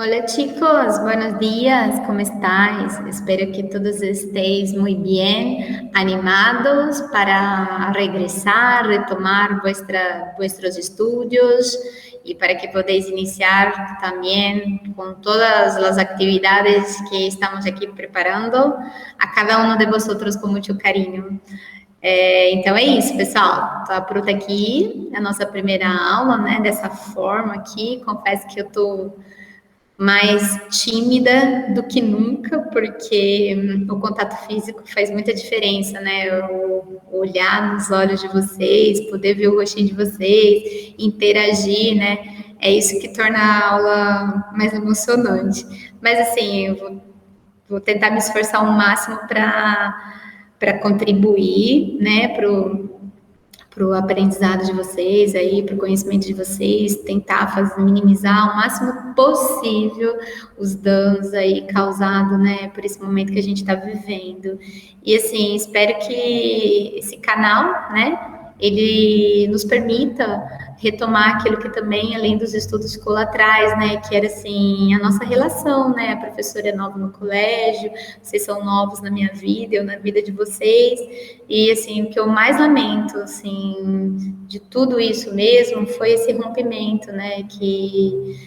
Hola chicos, buenos días, ¿cómo estáis? Espero que todos estéis muy bien, animados para regresar, retomar vuestros estudios y para que podáis iniciar también con todas las actividades que estamos aquí preparando a cada uno de vosotros com muito carinho. Então é isso, pessoal. Tô pronta aqui, a nossa primeira aula, né? Dessa forma aqui. Confesso que eu tô mais tímida do que nunca, porque o contato físico faz muita diferença, né? Eu olhar nos olhos de vocês, poder ver o rostinho de vocês, interagir, né? É isso que torna a aula mais emocionante. Mas assim, vou tentar me esforçar ao máximo para contribuir, né, para o aprendizado de vocês aí, para o conhecimento de vocês, tentar minimizar o máximo possível os danos aí causados, né, por esse momento que a gente está vivendo. E assim, espero que esse canal, né, ele nos permita retomar aquilo que também, além dos estudos, ficou lá atrás, né, que era assim, a nossa relação, né, a professora é nova no colégio, vocês são novos na minha vida, eu na vida de vocês, e assim, o que eu mais lamento, assim, de tudo isso mesmo, foi esse rompimento, né, que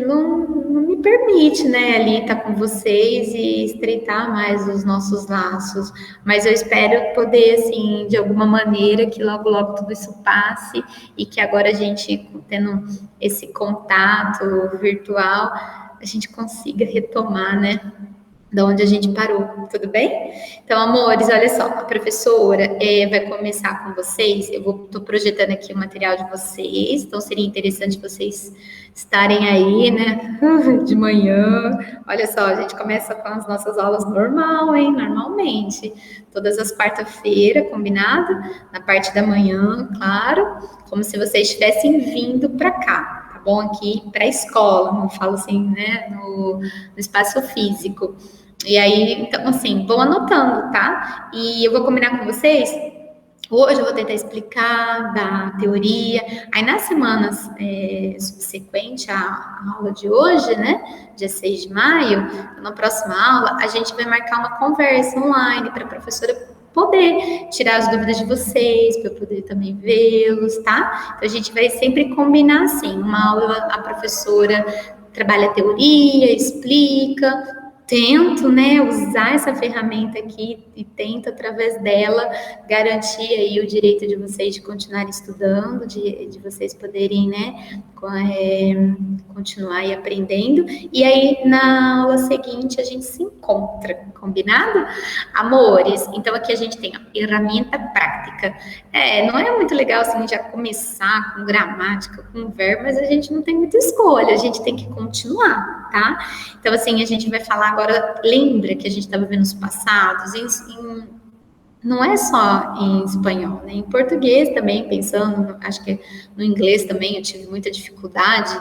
não me permite, né, ali estar com vocês e estreitar mais os nossos laços. Mas eu espero poder, assim, de alguma maneira, que logo, logo tudo isso passe e que agora a gente, tendo esse contato virtual, a gente consiga retomar, né, da onde a gente parou, tudo bem? Então, amores, olha só, a professora vai começar com vocês. Eu estou projetando aqui o material de vocês, então seria interessante vocês estarem aí, né, de manhã. Olha só, a gente começa com as nossas aulas normal, hein? Normalmente, todas as quarta-feira, combinado? Na parte da manhã, claro, como se vocês estivessem vindo para cá, tá bom? Aqui para a escola, não falo assim, né, no espaço físico. E aí, então, assim, vão anotando, tá? E eu vou combinar com vocês. Hoje eu vou tentar explicar da teoria. Aí, nas semanas subsequentes à aula de hoje, né? Dia 6 de maio, na próxima aula, a gente vai marcar uma conversa online para a professora poder tirar as dúvidas de vocês, para eu poder também vê-los, tá? Então, a gente vai sempre combinar assim: uma aula a professora trabalha a teoria, explica, tento, né, usar essa ferramenta aqui e tento, através dela, garantir aí o direito de vocês de continuarem estudando, de vocês poderem, né, continuar aí aprendendo. E aí, na aula seguinte, a gente se encontra, combinado? Amores, então aqui a gente tem a ferramenta prática. Não é muito legal, assim, já começar com gramática, com verbo, mas a gente não tem muita escolha, a gente tem que continuar, tá? Então, assim, a gente vai falar agora, lembra que a gente estava vendo os passados, não é só em espanhol, né? Em português também, pensando, acho que no inglês também eu tive muita dificuldade.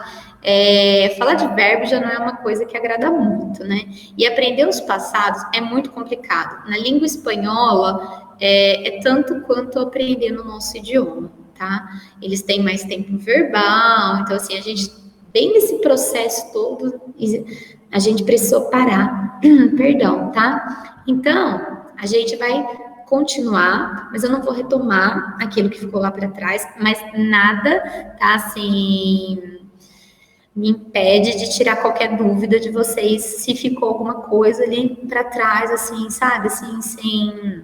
Falar de verbo já não é uma coisa que agrada muito, né? E aprender os passados é muito complicado. Na língua espanhola, é tanto quanto aprender no nosso idioma, tá? Eles têm mais tempo verbal, então, assim, a gente, bem nesse processo todo, a gente precisou parar, perdão, tá? Então, a gente vai continuar, mas eu não vou retomar aquilo que ficou lá para trás, mas nada, tá, assim, me impede de tirar qualquer dúvida de vocês se ficou alguma coisa ali para trás, assim, sabe, assim, sem...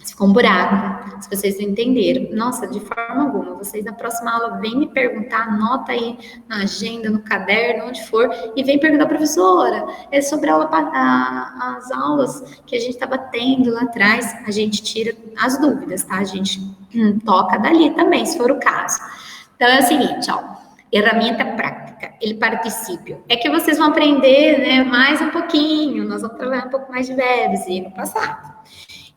Se ficou um buraco, se vocês não entenderam. Nossa, de forma alguma. Vocês na próxima aula vêm me perguntar, anota aí na agenda, no caderno, onde for, e vem perguntar, professora, é sobre as aulas que a gente estava tendo lá atrás. A gente tira as dúvidas, tá? A gente toca dali também, se for o caso. Então é o seguinte, ó. Ferramenta prática, ele particípio. É que vocês vão aprender, né, mais um pouquinho, nós vamos trabalhar um pouco mais de verbos e no passado.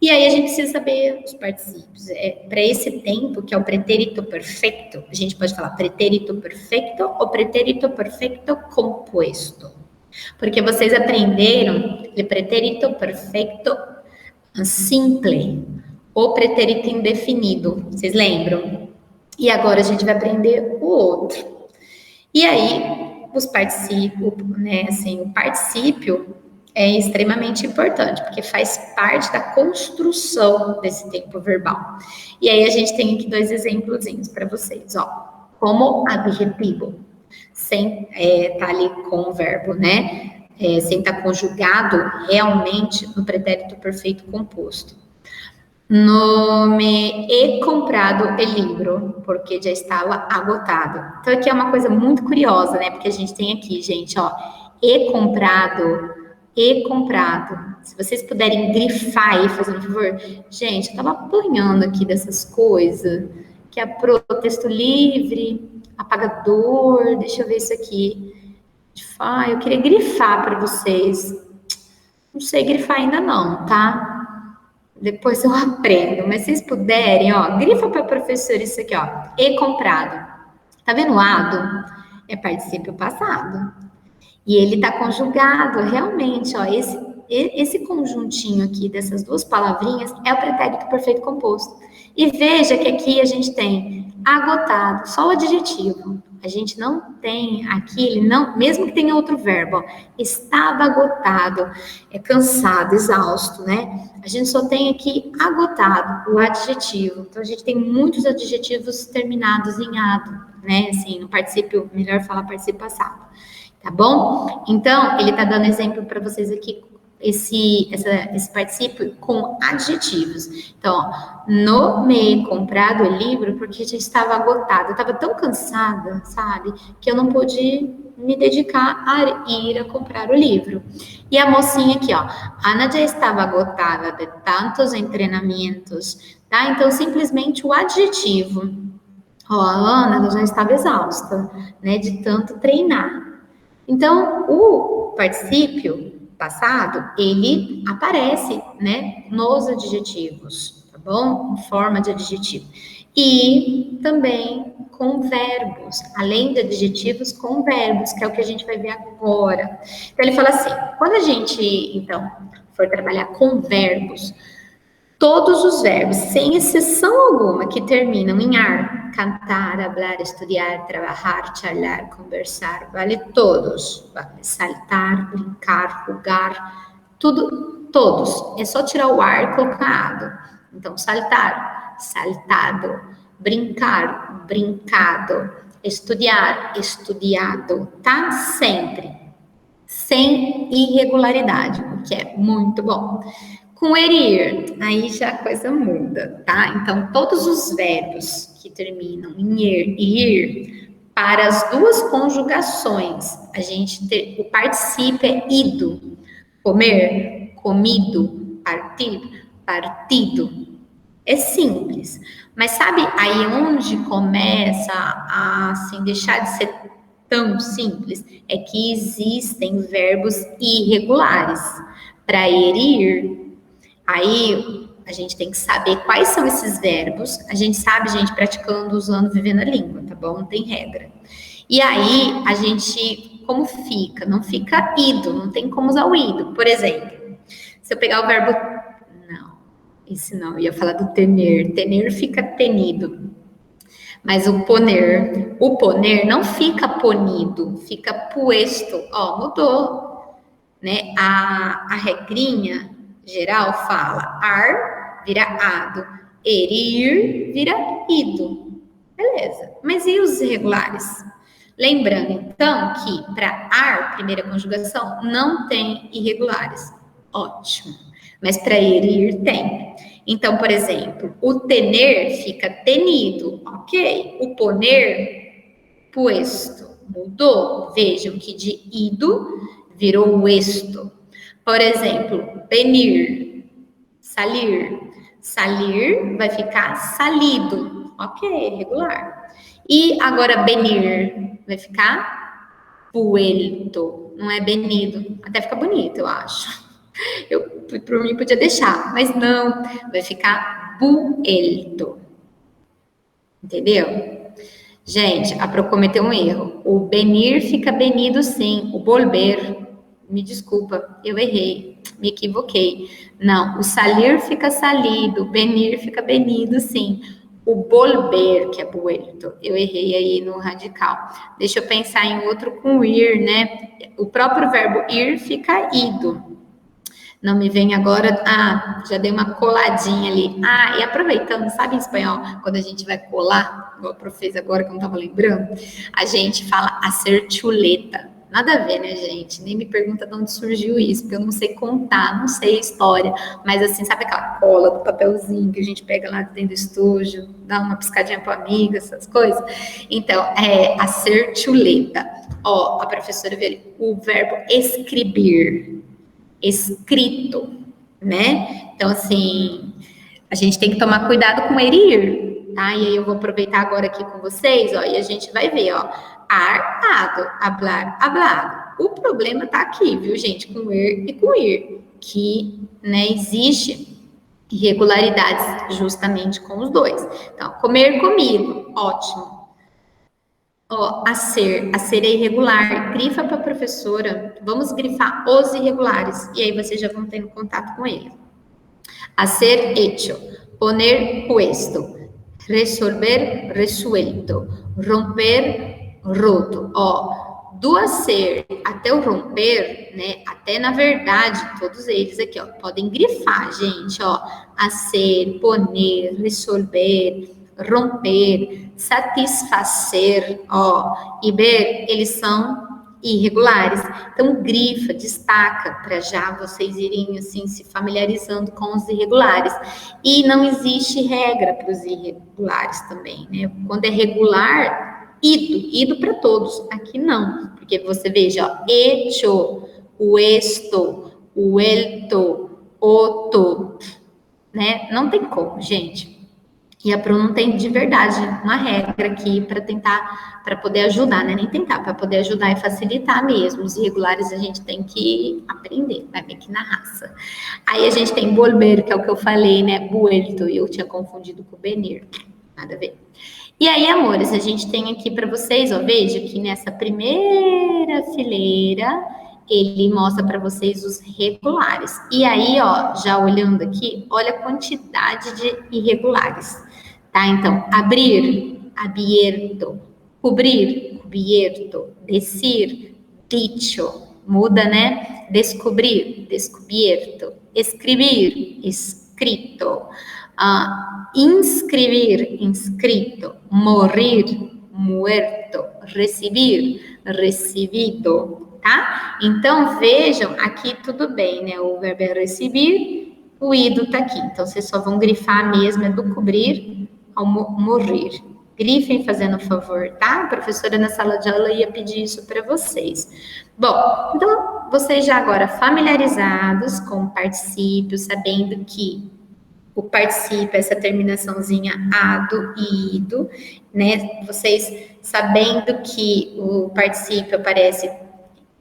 E aí a gente precisa saber os particípios. Para esse tempo, que é o pretérito perfeito, a gente pode falar pretérito perfeito ou pretérito perfeito composto. Porque vocês aprenderam o pretérito perfeito simple ou pretérito indefinido. Vocês lembram? E agora a gente vai aprender o outro. E aí, os particípios, né, assim, o particípio é extremamente importante, porque faz parte da construção desse tempo verbal. E aí a gente tem aqui 2 exemplozinhos para vocês, ó. Como adjetivo, sem tá ali com o verbo, né? Sem estar conjugado realmente no pretérito perfeito composto. No me he comprado o livro, porque já estava agotado. Então, aqui é uma coisa muito curiosa, né? Porque a gente tem aqui, gente, ó, he comprado, e comprado. Se vocês puderem grifar aí, fazendo um favor. Gente, eu tava apanhando aqui dessas coisas, que é pro texto livre, apagador, deixa eu ver isso aqui. Eu queria grifar para vocês. Não sei grifar ainda não, tá? Depois eu aprendo, mas se vocês puderem, ó, grifa para professor isso aqui, ó. E comprado. Tá vendo o ado? É particípio passado. E ele está conjugado, realmente, ó, esse conjuntinho aqui dessas 2 palavrinhas é o pretérito perfeito composto. E veja que aqui a gente tem agotado, só o adjetivo. A gente não tem aqui, ele não, mesmo que tenha outro verbo, ó, estava agotado, cansado, exausto, né? A gente só tem aqui agotado, o adjetivo. Então a gente tem muitos adjetivos terminados em ado, né? Assim, no particípio, melhor falar particípio passado. Tá bom? Então, ele tá dando exemplo para vocês aqui, esse particípio com adjetivos. Então, ó, no me comprado o livro porque já estava agotada. Eu estava tão cansada, sabe? Que eu não pude me dedicar a ir a comprar o livro. E a mocinha aqui, ó. Ana já estava agotada de tantos treinamentos, tá? Então, simplesmente o adjetivo. Ó, a Ana ela já estava exausta, né? De tanto treinar. Então, o particípio passado, ele aparece, né, nos adjetivos, tá bom? Em forma de adjetivo. E também com verbos, além de adjetivos, com verbos, que é o que a gente vai ver agora. Então, ele fala assim, quando a gente, então, for trabalhar com verbos, todos os verbos, sem exceção alguma, que terminam em ar, cantar, hablar, estudar, trabalhar, charlar, conversar, vale todos. Vale saltar, brincar, jogar, tudo, todos. É só tirar o ar e colocar ado. Então, saltar, saltado, brincar, brincado, estudar, estudado, tá? Sempre. Sem irregularidade, o que é muito bom. Com erir, aí já a coisa muda, tá? Então, todos os verbos que terminam em er e ir, para as 2 conjugações, a gente tem, o particípio é ido. Comer, comido, partir, partido. É simples. Mas sabe aí onde começa a assim, deixar de ser tão simples? É que existem verbos irregulares. Para erir, aí a gente tem que saber quais são esses verbos. A gente sabe, gente, praticando, usando, vivendo a língua, tá bom? Não tem regra. E aí a gente, como fica? Não fica ido, não tem como usar o ido. Por exemplo, se eu pegar o verbo. Não, esse não, eu ia falar do tener. Tener fica tenido. Mas o poner não fica ponido, fica puesto. Ó, mudou, né? A regrinha geral fala ar vira ado, erir vira ido. Beleza. Mas e os irregulares? Lembrando, então, que para ar, primeira conjugação, não tem irregulares. Ótimo. Mas para erir, tem. Então, por exemplo, o tener fica tenido, ok? O poner, puesto. Mudou. Vejam que de ido virou esto. Por exemplo, venir, salir. Salir vai ficar salido. Ok, regular. E agora benir vai ficar vuelto. Não é benido. Até fica bonito, eu acho. Eu, por mim, podia deixar, mas não. Vai ficar vuelto. Entendeu? Gente, a Pro cometeu um erro. O benir fica benido, sim. O volver, me desculpa, eu errei, me equivoquei. Não, o salir fica salido, benir fica benido, sim. o volver, que é vuelto. Eu errei aí no radical. Deixa eu pensar em outro com ir, né? O próprio verbo ir fica ido. Não me vem agora. Ah, já dei uma coladinha ali. Ah, e aproveitando, sabe em espanhol, quando a gente vai colar, igual a prof fez agora que eu não estava lembrando, a gente fala hacer chuleta. Nada a ver, né, gente? Nem me pergunta de onde surgiu isso, porque eu não sei contar, não sei a história. Mas assim, sabe aquela cola do papelzinho que a gente pega lá dentro do estúdio, dá uma piscadinha pro amigo, essas coisas? Então, é hacer chuleta. Ó, a professora viu ali, o verbo escrever, escrito, né? Então, assim, a gente tem que tomar cuidado com ele ir, tá? E aí eu vou aproveitar agora aqui com vocês, ó, e a gente vai ver, ó, arado, hablar, hablado. O problema tá aqui, viu, gente, com er e com ir, que, né, existe irregularidades justamente com os dois. Então, comer, comido, ótimo. Ó, a ser é irregular. Grifa para a professora. Vamos grifar os irregulares. E aí vocês já vão tendo contato com ele. A ser hecho. Poner puesto. Resolver resuelto. Romper roto. Ó, do a ser até o romper, né? Até na verdade, todos eles aqui, ó, podem grifar, gente, ó. A ser, poner, resolver, romper, satisfazer, ó, e ver, eles são irregulares. Então, grifa, destaca, para já vocês irem, assim, se familiarizando com os irregulares. E não existe regra para os irregulares também, né? Quando é regular, ido para todos. Aqui não, porque você veja, ó, hecho, o esto, o elto, oto, né? Não tem como, gente. E a Pro não tem de verdade uma regra aqui para tentar, para poder ajudar, né? Nem tentar, para poder ajudar e facilitar mesmo. Os irregulares a gente tem que aprender, vai ver que na raça. Aí a gente tem volver, que é o que eu falei, né? Vuelto, e eu tinha confundido com venir. Nada a ver. E aí, amores, a gente tem aqui para vocês, ó, veja que nessa primeira fileira ele mostra para vocês os regulares. E aí, ó, já olhando aqui, olha a quantidade de irregulares, tá? Então, abrir, abierto, cobrir, cubierto, decir, dicho, muda, né? Descobrir, descubierto, escrever, escrito, inscribir, inscrito, morir, muerto, recibir, recebido, tá? Então, vejam, aqui tudo bem, né? O verbo é receber, o ido tá aqui. Então, vocês só vão grifar mesmo, é do cobrir ao morrer. Grifem fazendo favor, tá? A professora na sala de aula ia pedir isso para vocês. Bom, então, vocês já agora familiarizados com o particípio, sabendo que o particípio, essa terminaçãozinha ado e ido, né? Vocês sabendo que o particípio aparece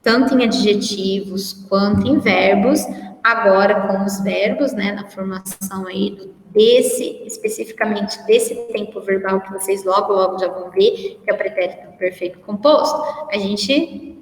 tanto em adjetivos quanto em verbos, agora com os verbos, né, na formação aí desse, especificamente desse tempo verbal que vocês logo já vão ver, que é o pretérito perfeito composto, a gente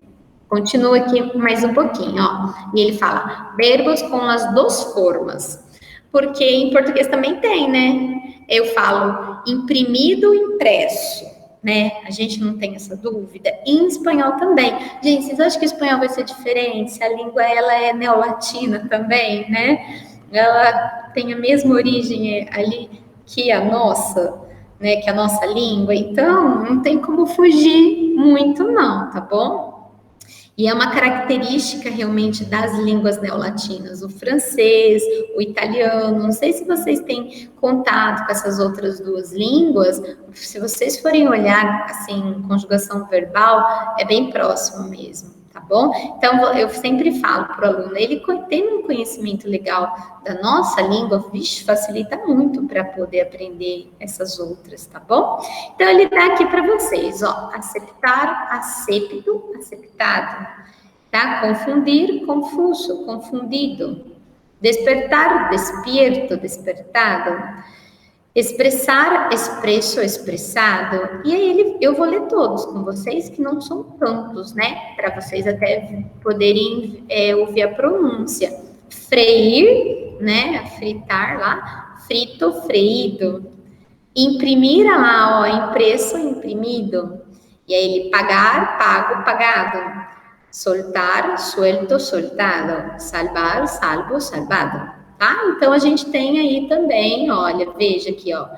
continua aqui mais um pouquinho, ó, e ele fala, verbos com as duas formas, porque em português também tem, né, eu falo imprimido, impresso, né? A gente não tem essa dúvida. E em espanhol também. Gente, vocês acham que o espanhol vai ser diferente? Se a língua ela é neolatina também, né? Ela tem a mesma origem ali que a nossa, né? Que a nossa língua. Então, não tem como fugir muito, não, tá bom? E é uma característica realmente das línguas neolatinas, o francês, o italiano. Não sei se vocês têm contato com essas outras duas línguas. Se vocês forem olhar, assim, conjugação verbal, é bem próximo mesmo, tá bom? Então, eu sempre falo para o aluno, ele tem um conhecimento legal da nossa língua, vixe, facilita muito para poder aprender essas outras, tá bom? Então, ele dá aqui para vocês, ó, aceptar, acepto, aceptado, tá? Confundir, confuso, confundido. Despertar, despierto, despertado. Expressar, expresso, expressado. E aí eu vou ler todos com vocês, que não são tantos, né? Para vocês até poderem ouvir a pronúncia. Freir, né? Fritar lá. Frito, freído. Imprimir, lá, ó, impresso, imprimido. E aí ele pagar, pago, pagado. Soltar, suelto, soltado. Salvar, salvo, salvado. Tá? Então a gente tem aí também, olha, veja aqui, ó,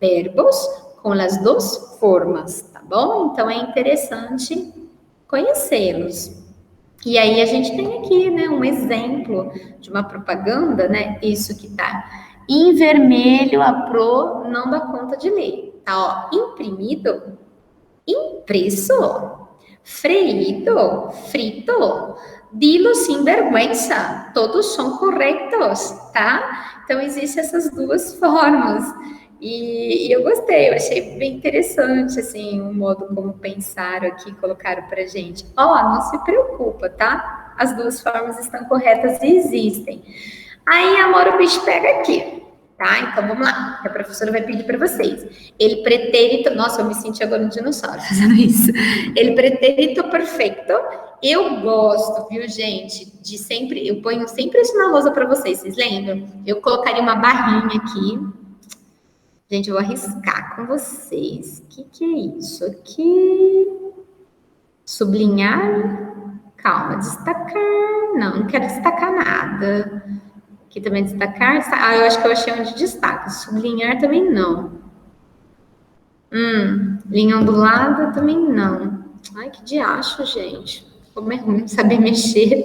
verbos com as duas formas, tá bom? Então é interessante conhecê-los. E aí a gente tem aqui, né, um exemplo de uma propaganda, né? Isso que tá em vermelho, a Pro não dá conta de ler. Tá, ó, imprimido, impresso, freído, frito, dilo sem vergüenza, todos são corretos, tá? Então existem essas duas formas. E eu gostei, eu achei bem interessante, assim, o modo como pensaram aqui, colocaram pra gente. Ó, não se preocupa, tá? As duas formas estão corretas e existem. Aí, amor, o bicho pega aqui, tá? Então, vamos lá. A professora vai pedir para vocês. Ele pretérito... Nossa, eu me senti agora um dinossauro fazendo isso. Ele pretérito perfeito. Eu gosto, viu, gente, de sempre... Eu ponho sempre isso na lousa para vocês, vocês lembram? Eu colocaria uma barrinha aqui. Gente, eu vou arriscar com vocês. O que é isso aqui? Sublinhar? Calma, destacar. Não quero destacar nada. Aqui também destacar. Ah, eu acho que eu achei onde destaca. Sublinhar também não. Linha ondulada também não. Ai, que diacho, gente. Como é ruim saber mexer.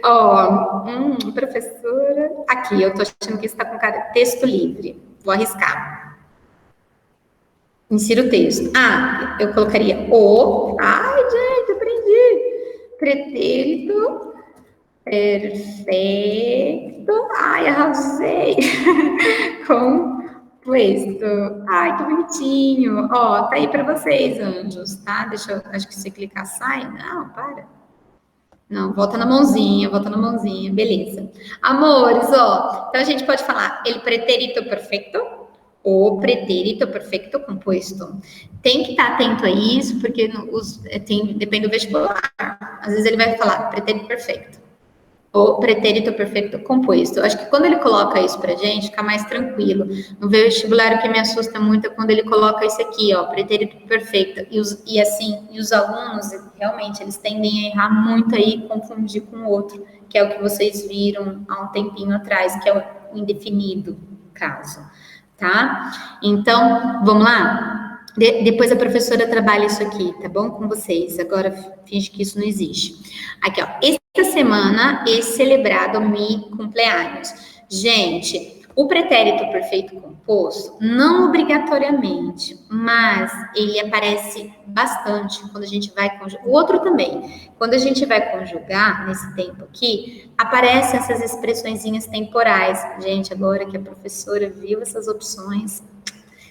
Ó, professora. Aqui, eu tô achando que está com cara texto livre. Vou arriscar. Insira o texto. Ah, eu colocaria o. Ai, gente, aprendi. Pretérito perfeito. Ai, arrasei. Composto. Ai, que bonitinho. Ó, tá aí para vocês, anjos, tá? Deixa eu, acho que se clicar sai. Não, para. Não, volta na mãozinha, volta na mãozinha. Beleza. Amores, ó. Então a gente pode falar ele pretérito perfeito ou pretérito perfeito composto. Tem que estar atento a isso, porque depende do vestibular. Às vezes ele vai falar pretérito perfeito ou pretérito perfeito composto. Eu acho que quando ele coloca isso pra gente, fica mais tranquilo. No vestibular, o que me assusta muito é quando ele coloca isso aqui, ó, pretérito perfeito. E os alunos, realmente, eles tendem a errar muito aí, confundir com o outro, que é o que vocês viram há um tempinho atrás, que é o indefinido, caso, tá? Então, vamos lá? Depois a professora trabalha isso aqui, tá bom? Com vocês. Agora, finge que isso não existe. Aqui, ó. Esta semana é celebrado mi cumpleaños. Gente, o pretérito perfeito composto, não obrigatoriamente, mas ele aparece bastante quando a gente vai conjugar. O outro também. Quando a gente vai conjugar, nesse tempo aqui, aparecem essas expressõezinhas temporais. Gente, agora que a professora viu essas opções,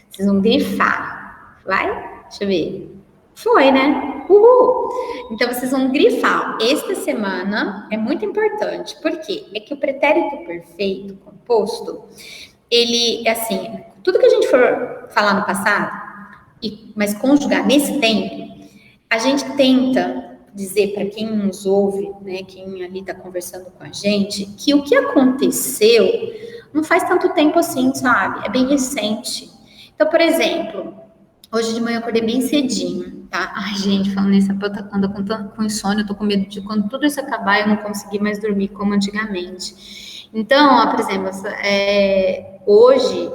vocês vão grifar. Vai? Deixa eu ver. Foi, né? Uhul! Então, vocês vão grifar. Esta semana é muito importante. Por quê? É que o pretérito perfeito composto, ele, assim, tudo que a gente for falar no passado, mas conjugar nesse tempo, a gente tenta dizer para quem nos ouve, né, quem ali está conversando com a gente, que o que aconteceu não faz tanto tempo assim, sabe? É bem recente. Então, por exemplo, hoje de manhã eu acordei bem cedinho, tá? Ai, gente, falando nisso, eu ando com insônia, eu tô com medo de quando tudo isso acabar eu não conseguir mais dormir como antigamente. Então, ó, por exemplo, hoje,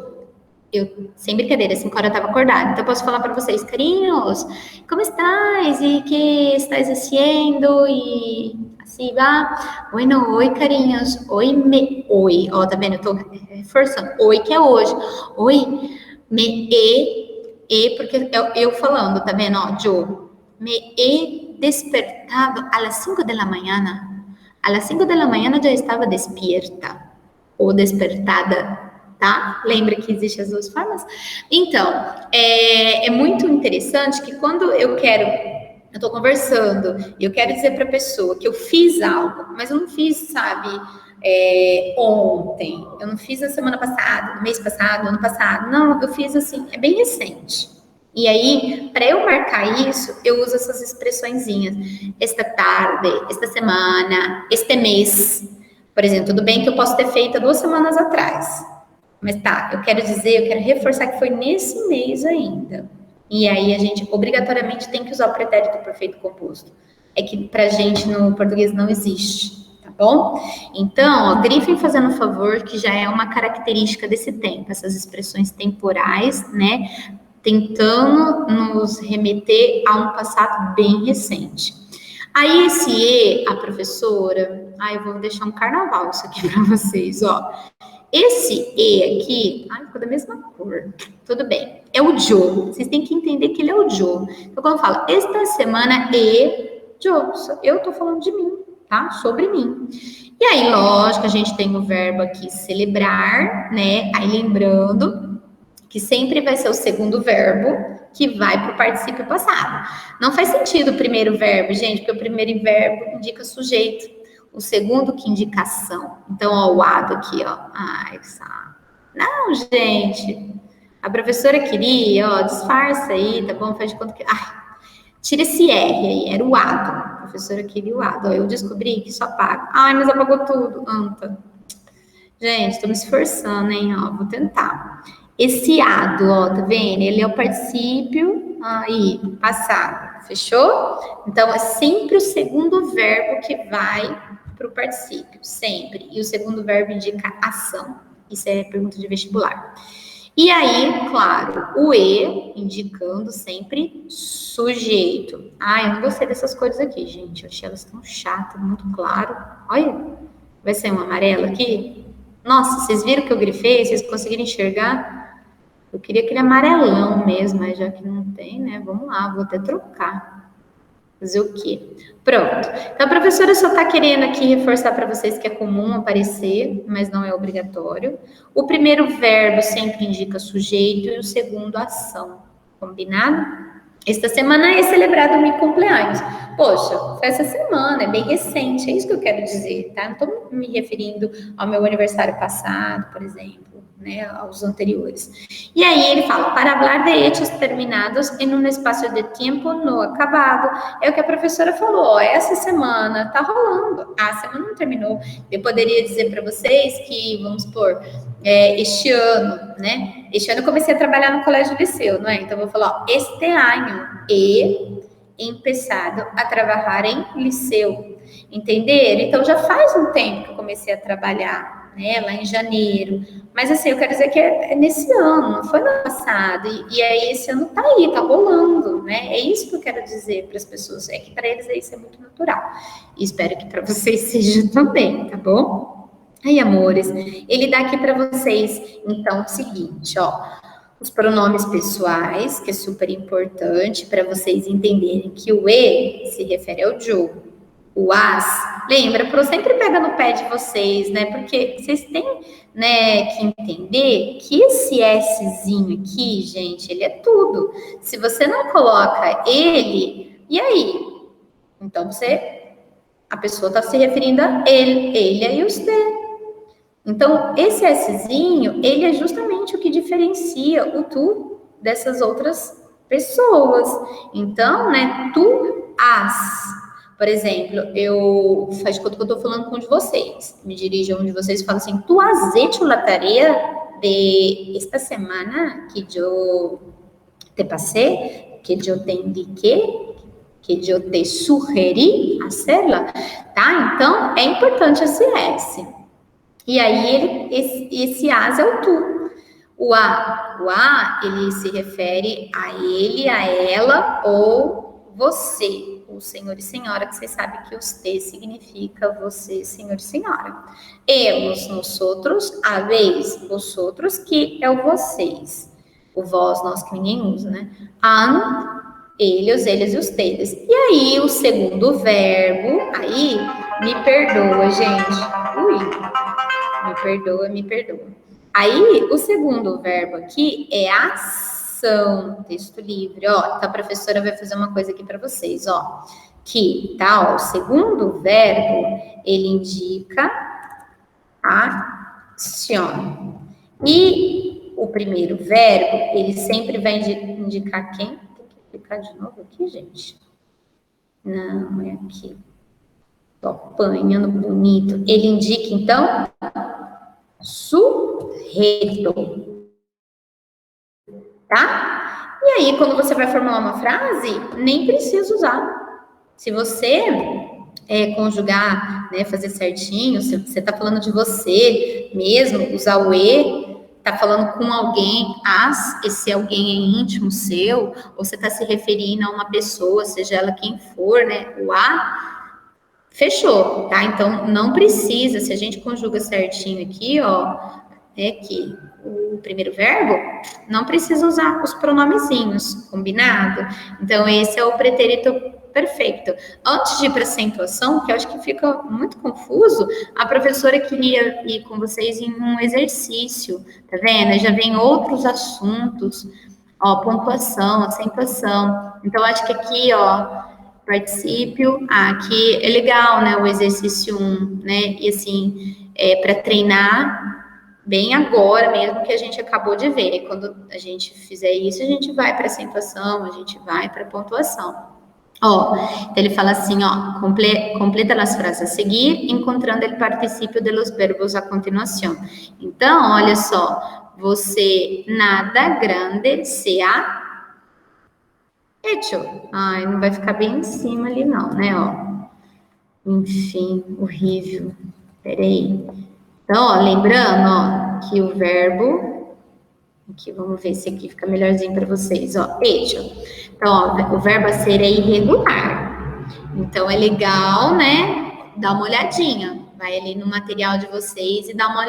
eu, sem brincadeira, 5 horas eu estava acordada. Então, eu posso falar para vocês, carinhos, como estás? E que estás haciendo? E assim, va. Bueno, oi, carinhos. Oi, ó, tá vendo? Eu tô reforçando. Oi, que é hoje. Oi, porque eu falando, tá vendo? Ó, Joe, me he despertado a las 5 de la mañana. A las 5 de la mañana já estava despierta ou despertada, tá? Lembra que existem as duas formas? Então, é muito interessante que quando eu tô conversando e eu quero dizer para a pessoa que eu fiz algo, mas eu não fiz, sabe, ontem, eu não fiz a semana passada, no mês passado, ano passado, não, eu fiz assim, é bem recente. E aí, para eu marcar isso, eu uso essas expressõezinhas. Esta tarde, esta semana, este mês. Por exemplo, tudo bem que eu posso ter feito 2 semanas atrás, Mas tá, eu quero reforçar que foi nesse mês ainda. E aí a gente obrigatoriamente tem que usar o pretérito perfeito composto. É que pra gente no português não existe, tá bom? Então, ó, grifem fazendo favor, que já é uma característica desse tempo, essas expressões temporais, né? Tentando nos remeter a um passado bem recente. Aí esse E, a professora, eu vou deixar um carnaval isso aqui para vocês, ó. Esse E aqui, ficou da mesma cor. Tudo bem. É o Joe. Vocês têm que entender que ele é o Joe. Então, quando eu falo, esta semana Joe, eu tô falando de mim, tá? Sobre mim. E aí, lógico, a gente tem o verbo aqui celebrar, né? Aí, lembrando que sempre vai ser o segundo verbo que vai para o particípio passado. Não faz sentido o primeiro verbo, gente, porque o primeiro verbo indica sujeito. O segundo que indica ação. Então, ó, o ado aqui, ó. Não, gente. A professora queria, ó, disfarça aí, tá bom? Faz de conta que... tira esse R aí, era o ado. A professora queria o ado. Ó, eu descobri que só apaga. Mas apagou tudo. Anta. Gente, tô me esforçando, hein? Ó, vou tentar. Esse ado, ó, tá vendo? Ele é o particípio aí, passado. Fechou? Então, é sempre o segundo verbo que vai para o particípio, sempre. E o segundo verbo indica ação. Isso é pergunta de vestibular. E aí, claro, o E indicando sempre sujeito. Eu não gostei dessas cores aqui, gente. Eu achei elas tão chatas, muito claro. Olha, vai sair um amarelo aqui. Nossa, vocês viram que eu grifei? Vocês conseguiram enxergar? Eu queria aquele amarelão mesmo, mas já que não tem, né? Vamos lá, vou até trocar. Fazer o quê? Pronto. Então, a professora só está querendo aqui reforçar para vocês que é comum aparecer, mas não é obrigatório. O primeiro verbo sempre indica sujeito e o segundo ação. Combinado? Esta semana é celebrado o meu cumpleaños. Poxa, foi essa semana, é bem recente, é isso que eu quero dizer, tá? Não estou me referindo ao meu aniversário passado, por exemplo, né, aos anteriores. E aí ele fala, para falar de hechos terminados em um espaço de tempo não acabado. É o que a professora falou, ó, essa semana tá rolando, a semana não terminou. Eu poderia dizer para vocês que, vamos supor, este ano, né? Este ano eu comecei a trabalhar no colégio liceu, não é? Então, eu vou falar, ó, este ano he empezado a trabalhar em liceu. Entenderam? Então, já faz um tempo que eu comecei a trabalhar, né? Lá em janeiro. Mas, assim, eu quero dizer que é nesse ano, não foi no ano passado. E aí, esse ano tá aí, tá rolando, né? É isso que eu quero dizer para as pessoas. É que para eles isso é muito natural. E espero que para vocês seja também, tá bom? Aí, amores, ele dá aqui para vocês, então, o seguinte, ó, os pronomes pessoais, que é super importante para vocês entenderem que o E se refere ao Joe, o as, lembra, Pro sempre pega no pé de vocês, né, porque vocês têm, né, que entender que esse Szinho aqui, gente, ele é tudo. Se você não coloca ele, e aí? Então, a pessoa está se referindo a ele e os D. Então, esse Szinho, ele é justamente o que diferencia o tu dessas outras pessoas. Então, né, tu, as. Por exemplo, faz de conta que eu estou falando com um de vocês. Me dirijo a um de vocês e falo assim, tu has hecho la tarea de esta semana que eu te passei, que eu te indiquei, que eu te sugeri hacerla, tá? Então, é importante esse S. E aí, esse as é o tu. O a, ele se refere a ele, a ela ou você, o senhor e senhora, que vocês sabem que os T significa você, senhor e senhora. Eles, nós outros, a vez, vosotros, que é o vocês. O vós, nós, que ninguém usa, né? An, eles e os teles. E aí, o segundo verbo, aí, me perdoa, gente. Me perdoa. Aí, o segundo verbo aqui é ação, texto livre, ó. Então, a professora vai fazer uma coisa aqui para vocês, ó. Que, tá, ó, o segundo verbo, ele indica ação. E o primeiro verbo, ele sempre vai indicar quem? Tem que clicar de novo aqui, gente? Não, é aqui. Tô apanhando bonito. Ele indica, então, sujeito, tá? E aí, quando você vai formular uma frase, nem precisa usar. Se você conjugar, né, fazer certinho, se você está falando de você mesmo, usar o e, está falando com alguém, esse alguém é íntimo seu, ou você está se referindo a uma pessoa, seja ela quem for, né, o a, fechou, tá? Então, não precisa, se a gente conjuga certinho aqui, ó, que o primeiro verbo, não precisa usar os pronomezinhos, combinado? Então, esse é o pretérito perfeito. Antes de ir para a acentuação, que eu acho que fica muito confuso, a professora queria ir com vocês em um exercício, tá vendo? Já vem outros assuntos, ó, pontuação, acentuação. Então, acho que aqui, ó, particípio, aqui é legal, né, o exercício 1, né, e assim, para treinar bem agora mesmo que a gente acabou de ver. E quando a gente fizer isso, a gente vai para acentuação, a gente vai para pontuação. Ó, então ele fala assim, ó, completa as frases a seguir, encontrando o particípio de los verbos a continuação. Então, olha só, você nada grande se ha hecho. Ai, não vai ficar bem em cima ali não, né, ó. Enfim, horrível. Peraí. Então, ó, lembrando, ó, que o verbo, aqui, vamos ver se aqui fica melhorzinho para vocês, ó, hecho. Então, ó, o verbo a ser é irregular. Então, é legal, né, dar uma olhadinha. Vai ali no material de vocês e dá uma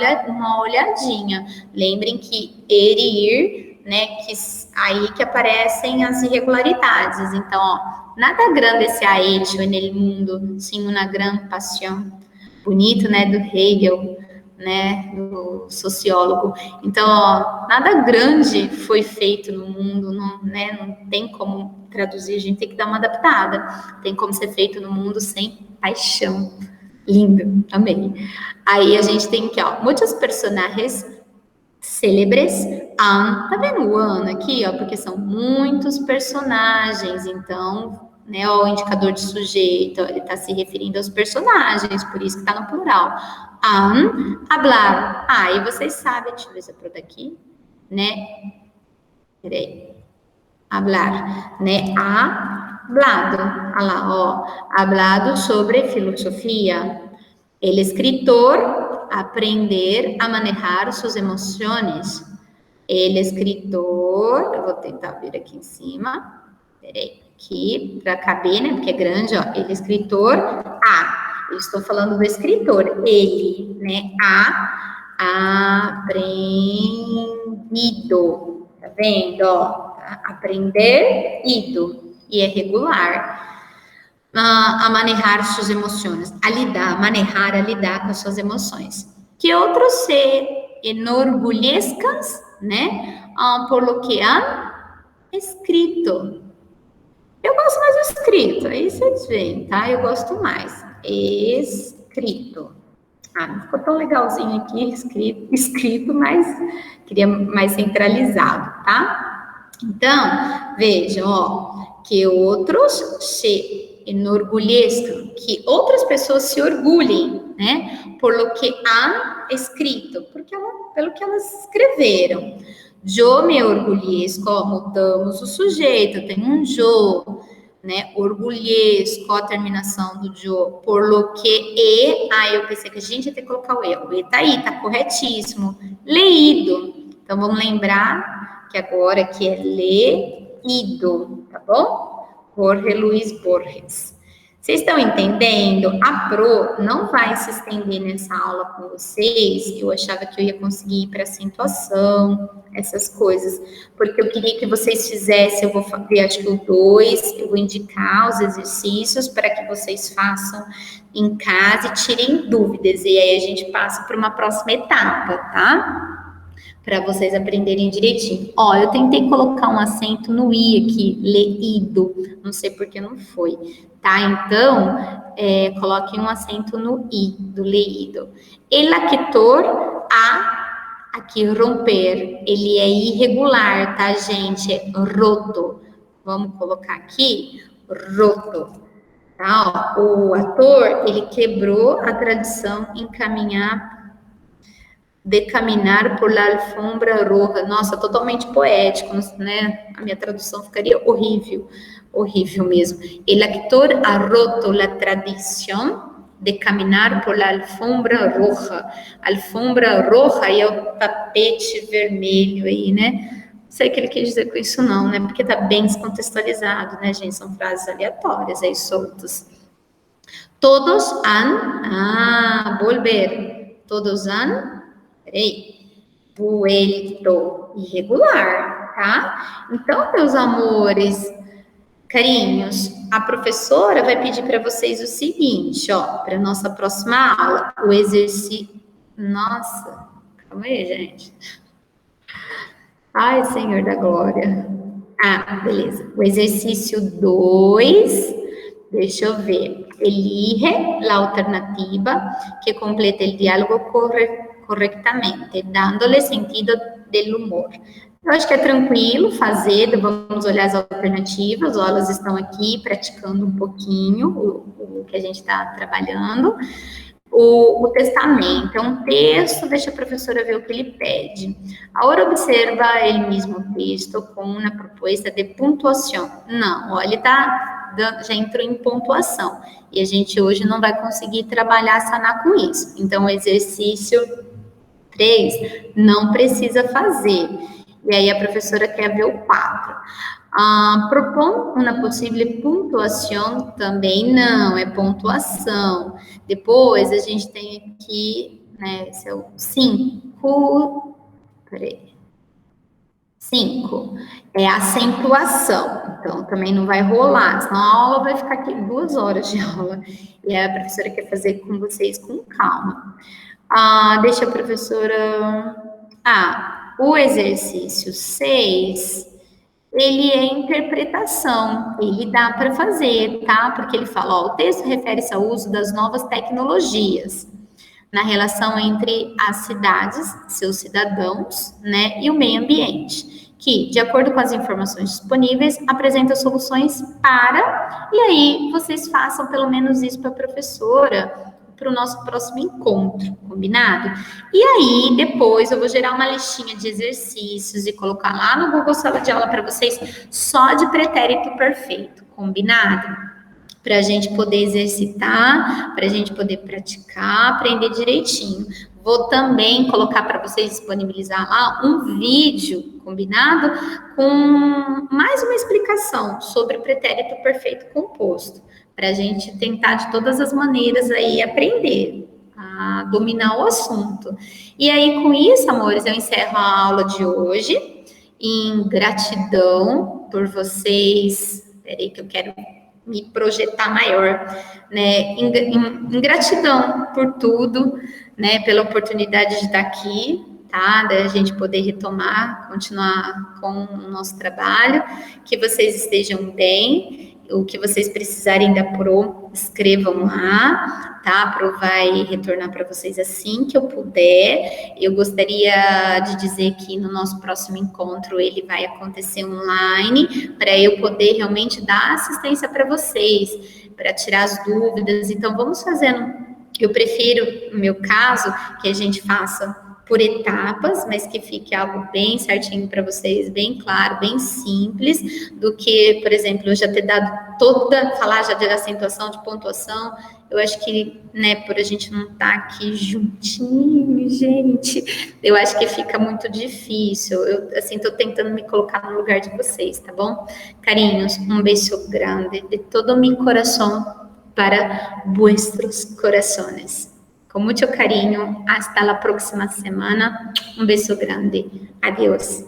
olhadinha. Lembrem que ir e ir, né, que aí que aparecem as irregularidades. Então, ó, nada grande esse ha hecho nel mundo, sim uma grande paixão. Bonito, né, do Hegel, né, do sociólogo. Então, ó, nada grande foi feito no mundo, não, né, não tem como traduzir, a gente tem que dar uma adaptada. Tem como ser feito no mundo sem paixão. Lindo, amei. Aí a gente tem que, ó, muitos personagens célebres han, tá vendo o ano aqui, ó, porque são muitos personagens, então, né, ó, o indicador de sujeito, ó, ele tá se referindo aos personagens, por isso que tá no plural. Han hablar. Ah, e vocês sabem, deixa eu ver se é por daqui, né? Peraí. Hablar, né? Hablado. Olha lá, ó. Hablado sobre filosofia. El escritor aprender a manejar suas emoções. El escritor, eu vou tentar vir aqui em cima. Peraí, aqui para caber, né? Porque é grande, ó. El escritor, eu estou falando do escritor, ele, né? Aprendido, tá vendo, ó? Aprender, ido, e é regular. A manejar suas emoções, a lidar com as suas emoções. Que outros se enorgulhezcas, né? Por lo que han escrito. Eu gosto mais do escrito, aí vocês veem, tá? Eu gosto mais. Escrito. Não ficou tão legalzinho aqui, escrito, mas queria mais centralizado, tá? Então, vejam, ó, que outros se enorgulheçam, que outras pessoas se orgulhem, né? Por lo que han escrito, pelo que elas escreveram. Eu me orgulhesco, ó, mudamos o sujeito, tem um eu, né, orgulhesco, a terminação do jo, por lo que eu pensei que a gente ia ter que colocar o e tá aí, tá corretíssimo, leído, então vamos lembrar que agora aqui é leído, tá bom? Jorge Luiz Borges. Vocês estão entendendo? A Pro não vai se estender nessa aula com vocês. Eu achava que eu ia conseguir ir para acentuação, essas coisas, porque eu queria que vocês fizessem. Eu vou ver, acho que o 2, eu vou indicar os exercícios para que vocês façam em casa e tirem dúvidas. E aí a gente passa para uma próxima etapa, tá? Para vocês aprenderem direitinho. Ó, eu tentei colocar um acento no i aqui, leído, não sei por que não foi, tá? Então, coloquem um acento no i, do leído. El actor, aqui, romper, ele é irregular, tá, gente? É roto. Vamos colocar aqui, roto. Tá? Ó, o ator, ele quebrou a tradição em caminhar de caminhar por la alfombra roja. Nossa, totalmente poético, né? A minha tradução ficaria horrível, horrível mesmo. El actor ha roto la tradición de caminhar por la alfombra roja. Alfombra roja e é o tapete vermelho aí, né? Não sei o que ele quis dizer com isso não, né? Porque tá bem descontextualizado, né, gente? São frases aleatórias aí, soltas. Todos han, volver. Todos han, peraí, vuelto, irregular, tá? Então, meus amores, carinhos, a professora vai pedir para vocês o seguinte, ó, para nossa próxima aula, o exercício. Nossa, calma aí, gente. Ai, Senhor da Glória. Ah, beleza. O exercício 2, deixa eu ver. Elige la alternativa que complete el diálogo correctamente, dándole sentido del humor. Eu acho que é tranquilo fazer, vamos olhar as alternativas, ó, elas estão aqui praticando um pouquinho o que a gente está trabalhando. O testamento é um texto, deixa a professora ver o que ele pede. Agora observa ele mesmo texto com uma proposta de pontuação. Não, ó, ele já entrou em pontuação. E a gente hoje não vai conseguir trabalhar, sanar com isso. Então, o exercício 3 não precisa fazer. E aí a professora quer ver o 4. Propõe uma possível pontuação também não, é pontuação. Depois a gente tem aqui, né, esse é o 5, peraí, 5, é acentuação, então também não vai rolar, senão a aula vai ficar aqui 2 horas de aula, e a professora quer fazer com vocês com calma. Deixa a professora... o exercício 6... ele é interpretação, ele dá para fazer, tá? Porque ele fala, ó, o texto refere-se ao uso das novas tecnologias na relação entre as cidades, seus cidadãos, né, e o meio ambiente, que, de acordo com as informações disponíveis, apresenta soluções para, e aí vocês façam pelo menos isso para a professora, para o nosso próximo encontro, combinado? E aí, depois, eu vou gerar uma listinha de exercícios e colocar lá no Google Sala de Aula para vocês, só de pretérito perfeito, combinado? Para a gente poder exercitar, para a gente poder praticar, aprender direitinho. Vou também colocar para vocês disponibilizar lá um vídeo, combinado? Com mais uma explicação sobre pretérito perfeito composto, para a gente tentar de todas as maneiras aí aprender a dominar o assunto. E aí, com isso, amores, eu encerro a aula de hoje em gratidão por vocês. Peraí que eu quero me projetar maior, né? Em gratidão por tudo, né? Pela oportunidade de estar aqui, tá? Da gente poder retomar, continuar com o nosso trabalho, que vocês estejam bem. O que vocês precisarem da Pro, escrevam lá, tá? A Pro vai retornar para vocês assim que eu puder. Eu gostaria de dizer que no nosso próximo encontro ele vai acontecer online, para eu poder realmente dar assistência para vocês, para tirar as dúvidas. Então, vamos fazendo. Eu prefiro, no meu caso, que a gente faça por etapas, mas que fique algo bem certinho para vocês, bem claro, bem simples, do que, por exemplo, eu já ter dado falar já de acentuação, de pontuação. Eu acho que, né, por a gente não estar aqui juntinho, gente, eu acho que fica muito difícil. Eu, assim, tô tentando me colocar no lugar de vocês, tá bom? Carinhos, um beijo grande de todo meu coração para vuestros corazones. Con mucho cariño, hasta la próxima semana. Un beso grande. Adiós.